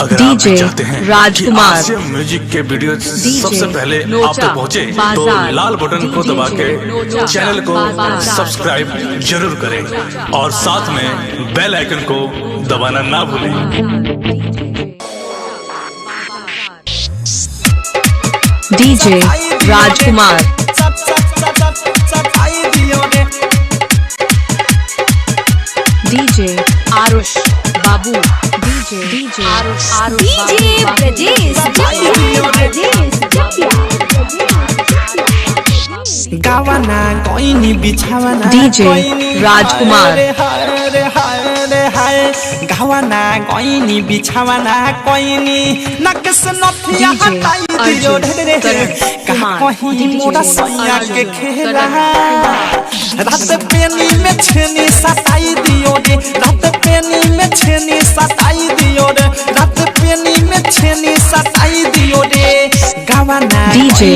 अगर आप भी चाहते हैं राजकुमार कि म्यूजिक के वीडियो सबसे पहले आप तक पहुंचे, तो लाल बटन को दबा के चैनल को सब्सक्राइब जरूर करें और साथ में बेल आइकन को दबाना ना भूलें। डीजे राजकुमार, डीजे आरुष बाबू, डीजे आरुष ब्रजेश, गावाना कोइनी बिछावाना डीजे राजकुमार, गावाना कोइनी बिछावाना कोइनी नकस नथिया हटाई दियो रे कहीं मोरा सैया के खेला रात पेनी में छेनी सताई दियो रे, रात पेनी में छेनी सताई दियो रे, रात पेनी में छेनी सताई दियो रे। गावाना डीजे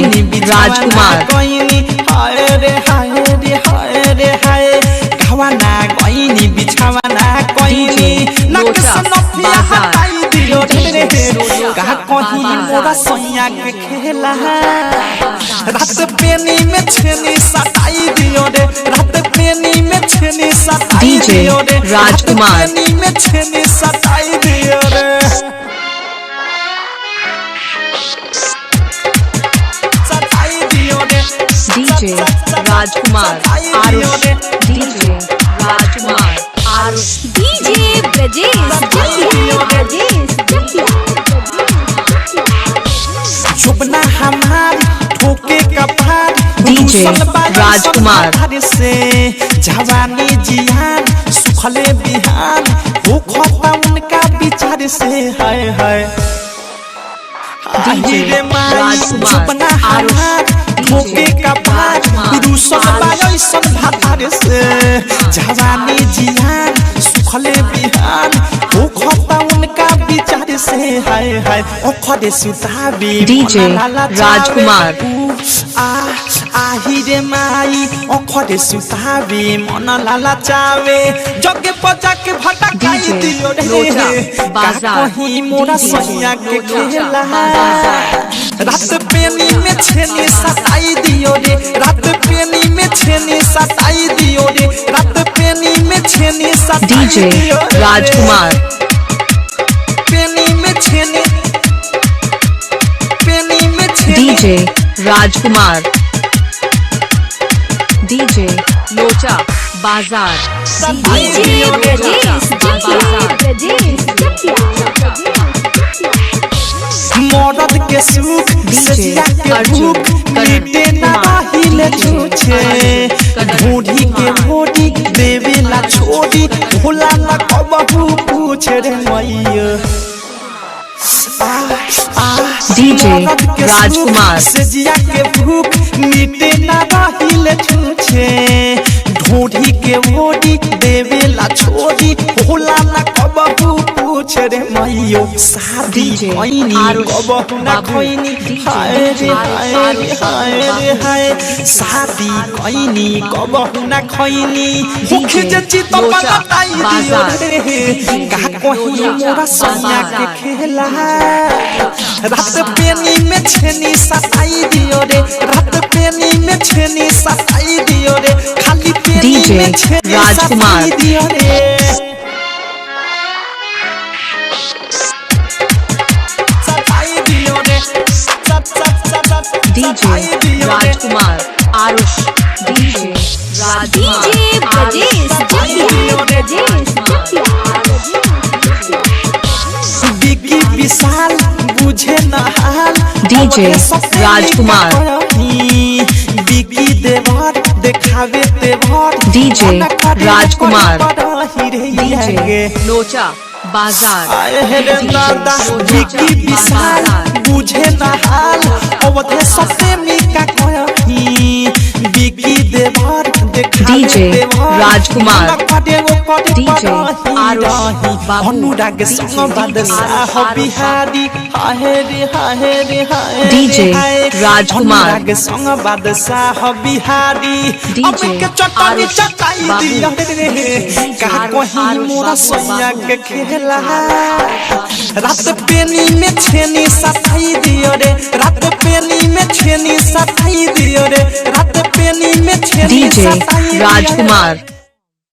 राजकुमार, कोइनी हाय रे हाय रे हाय रे हाय, गावाना कोइनी बिछावाना कोइनी नकस नथिया हटाई दियो रे कहीं मोरा सैया के खेला रात पेनी में छेनी सताई दियो रे, रात पेनी में छेनी सताई दियो रे, राजकुमार, पेनी में छेनी सताई दियो रे, सताई दियो रे। डीजे राजकुमार आरुष, डीजे राजकुमार आरुष, डीजे ब्रजेश, चुपना हमार ठोके कपार डीजे राजकुमार से जवानी जियान सुखले बिहान हो खता उनका विचार से हाय हाय डीजे राजकुमार चुपना हमार ठोके कपार रुसन बायो सन भातार से जवानी जियान सुखले बिहान हो खता उनका विचार से हाय हाय ओखदे सुताबी डीजे राजकुमार आही रे माई ओखदे सुताबी मन लाला चावे जगे पजा के भटकाई दियो रे कहीं मोरा सैया के खेला रात पेनी में छेनी सताई दियो रे, रात पेनी में छेनी सताई दियो रे, रात पेनी में छेनी सताई दियो रे। डीजे राजकुमार, पेनी में छेनी, पेनी में छेनी, डीजे राजकुमार, डीजे लोचा बाजार, डीजे ब्रजेश, मौरद के सुख सजिया के भूख मिटे ना हिले छूछे ढूंढी के मोड़ी देवेला छोड़ी भोला ना कबहू पूछे रे मैया डीजे राजकुमार, सजिया के भूख मिटे ना हिले छूछे ढूंढी के मोड़ी देवेला छोड़ी भोला ना कबहू पूछे रे मैयो शादी कोइनी कबहू ना कोइनी हाय रे हाय रे हाय रे हाय शादी कोइनी कबहू ना कोइनी भूख जची तो बताई दियो रे का कोही मोरा सैया के खेला रात पेनी में छेनी सताई दियो रे, रात पेनी में छेनी सताई दियो रे, खाली पेनी में छेनी सताई दियो रे, सताई दियो रे, डीजे राजकुमार आरुष, डीजे राजकुमार, बिकी विशाल बुझे न हाल डीजे राजकुमार, बिकी देवर देखावे तेवर डीजे राजकुमार, डीजे लोचा बाजार, बिकी विशाल बुझे न हाल अवधे सते मिका कही बिकी देवर देखावे डीजे राजकुमार। डीजे आरुष अनुराग संग बादशाह बिहारी हाय रे हाय रे हाय डीजे राजकुमार। अनुराग संग बादशाह बिहारी डीजे अब के चटाई आरुष चटाई दिया रे का कहीं मोरा सैया के खेला रात पेनी में छेनी सताई दियो रे रात पेनी में छेनी सताई दियो रे रात पेनी में छेनी डीजे सताई राजकुमार।